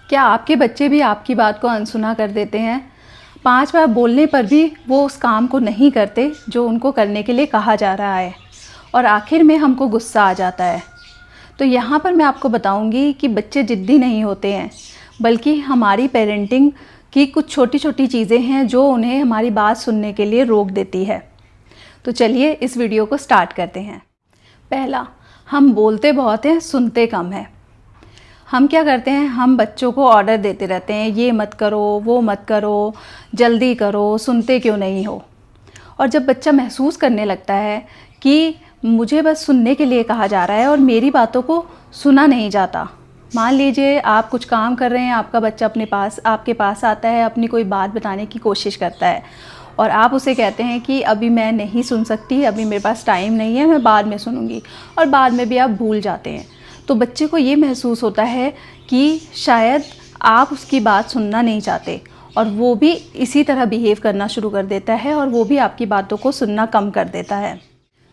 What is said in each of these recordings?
क्या आपके बच्चे भी आपकी बात को अनसुना कर देते हैं? 5 बार बोलने पर भी वो उस काम को नहीं करते जो उनको करने के लिए कहा जा रहा है और आखिर में हमको गुस्सा आ जाता है। तो यहाँ पर मैं आपको बताऊँगी कि बच्चे ज़िद्दी नहीं होते हैं, बल्कि हमारी पेरेंटिंग की कुछ छोटी छोटी चीज़ें हैं जो उन्हें हमारी बात सुनने के लिए रोक देती है। तो चलिए इस वीडियो को स्टार्ट करते हैं। पहला, हम बोलते बहुत हैं, सुनते कम है। हम क्या करते हैं, हम बच्चों को ऑर्डर देते रहते हैं, ये मत करो, वो मत करो, जल्दी करो, सुनते क्यों नहीं हो। और जब बच्चा महसूस करने लगता है कि मुझे बस सुनने के लिए कहा जा रहा है और मेरी बातों को सुना नहीं जाता। मान लीजिए आप कुछ काम कर रहे हैं, आपका बच्चा आपके पास आता है, अपनी कोई बात बताने की कोशिश करता है और आप उसे कहते हैं कि अभी मैं नहीं सुन सकती, अभी मेरे पास टाइम नहीं है, मैं बाद में सुनूंगी, और बाद में भी आप भूल जाते हैं। तो बच्चे को ये महसूस होता है कि शायद आप उसकी बात सुनना नहीं चाहते और वो भी इसी तरह बिहेव करना शुरू कर देता है और वो भी आपकी बातों को सुनना कम कर देता है।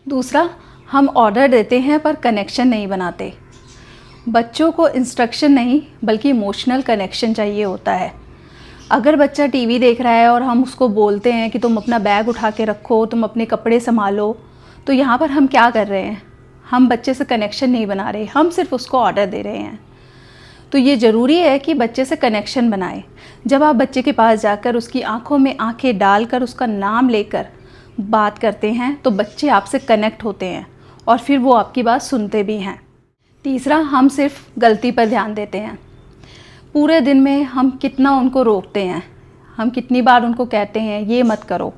दूसरा, हम ऑर्डर देते हैं पर कनेक्शन नहीं बनाते। बच्चों को इंस्ट्रक्शन नहीं बल्कि इमोशनल कनेक्शन चाहिए होता है। अगर बच्चा टीवी देख रहा है और हम उसको बोलते हैं कि तुम अपना बैग उठा के रखो, तुम अपने कपड़े संभालो, तो यहाँ पर हम क्या कर रहे हैं, हम बच्चे से कनेक्शन नहीं बना रहे, हम सिर्फ उसको ऑर्डर दे रहे हैं। तो ये ज़रूरी है कि बच्चे से कनेक्शन बनाएं। जब आप बच्चे के पास जाकर उसकी आंखों में आंखें डालकर उसका नाम लेकर बात करते हैं तो बच्चे आपसे कनेक्ट होते हैं और फिर वो आपकी बात सुनते भी हैं। तीसरा, हम सिर्फ गलती पर ध्यान देते हैं। पूरे दिन में हम कितना उनको रोकते हैं, हम कितनी बार उनको कहते हैं ये मत करो,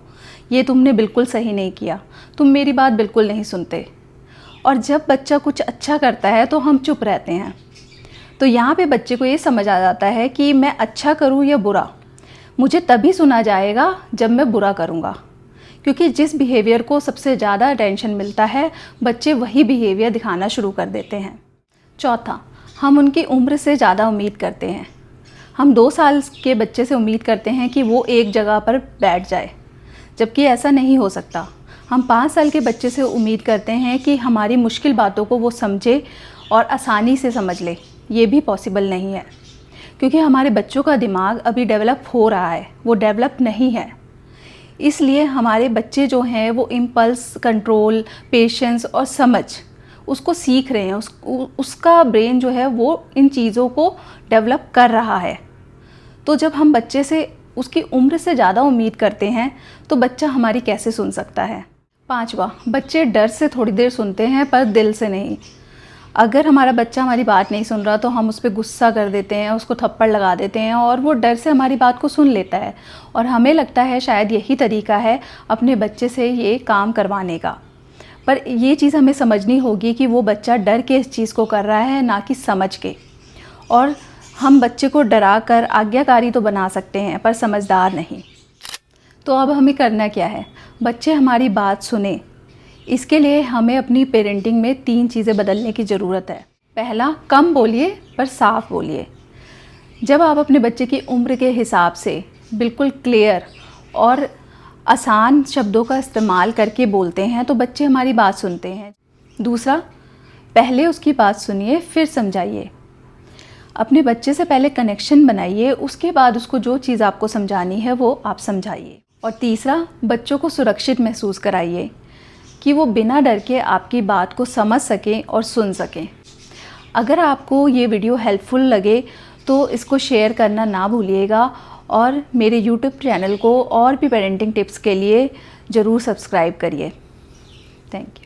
ये तुमने बिल्कुल सही नहीं किया, तुम मेरी बात बिल्कुल नहीं सुनते। और जब बच्चा कुछ अच्छा करता है तो हम चुप रहते हैं। तो यहाँ पे बच्चे को ये समझ आ जाता है कि मैं अच्छा करूँ या बुरा, मुझे तभी सुना जाएगा जब मैं बुरा करूँगा। क्योंकि जिस बिहेवियर को सबसे ज़्यादा अटेंशन मिलता है, बच्चे वही बिहेवियर दिखाना शुरू कर देते हैं। चौथा, हम उनकी उम्र से ज़्यादा उम्मीद करते हैं। हम 2 साल के बच्चे से उम्मीद करते हैं कि वो एक जगह पर बैठ जाए, जबकि ऐसा नहीं हो सकता। हम 5 साल के बच्चे से उम्मीद करते हैं कि हमारी मुश्किल बातों को वो समझे और आसानी से समझ ले। ये भी पॉसिबल नहीं है, क्योंकि हमारे बच्चों का दिमाग अभी डेवलप हो रहा है, वो डेवलप नहीं है। इसलिए हमारे बच्चे जो हैं वो इम्पल्स कंट्रोल, पेशेंस और समझ उसको सीख रहे हैं। उसका ब्रेन जो है वो इन चीज़ों को डेवलप कर रहा है। तो जब हम बच्चे से उसकी उम्र से ज़्यादा उम्मीद करते हैं तो बच्चा हमारी कैसे सुन सकता है। 5वां, बच्चे डर से थोड़ी देर सुनते हैं पर दिल से नहीं। अगर हमारा बच्चा हमारी बात नहीं सुन रहा तो हम उस पर गुस्सा कर देते हैं, उसको थप्पड़ लगा देते हैं और वो डर से हमारी बात को सुन लेता है और हमें लगता है शायद यही तरीका है अपने बच्चे से ये काम करवाने का। पर ये चीज़ हमें समझनी होगी कि वो बच्चा डर के इस चीज़ को कर रहा है, ना कि समझ के। और हम बच्चे को डरा कर आज्ञाकारी तो बना सकते हैं पर समझदार नहीं। तो अब हमें करना क्या है, बच्चे हमारी बात सुने, इसके लिए हमें अपनी पेरेंटिंग में 3 चीज़ें बदलने की ज़रूरत है। पहला, कम बोलिए पर साफ बोलिए। जब आप अपने बच्चे की उम्र के हिसाब से बिल्कुल क्लियर और आसान शब्दों का इस्तेमाल करके बोलते हैं तो बच्चे हमारी बात सुनते हैं। दूसरा, पहले उसकी बात सुनिए फिर समझाइए। अपने बच्चे से पहले कनेक्शन बनाइए, उसके बाद उसको जो चीज़ आपको समझानी है वो आप समझाइए। और तीसरा, बच्चों को सुरक्षित महसूस कराइए कि वो बिना डर के आपकी बात को समझ सकें और सुन सकें। अगर आपको ये वीडियो हेल्पफुल लगे तो इसको शेयर करना ना भूलिएगा और मेरे YouTube चैनल को और भी पेरेंटिंग टिप्स के लिए ज़रूर सब्सक्राइब करिए। Thank you.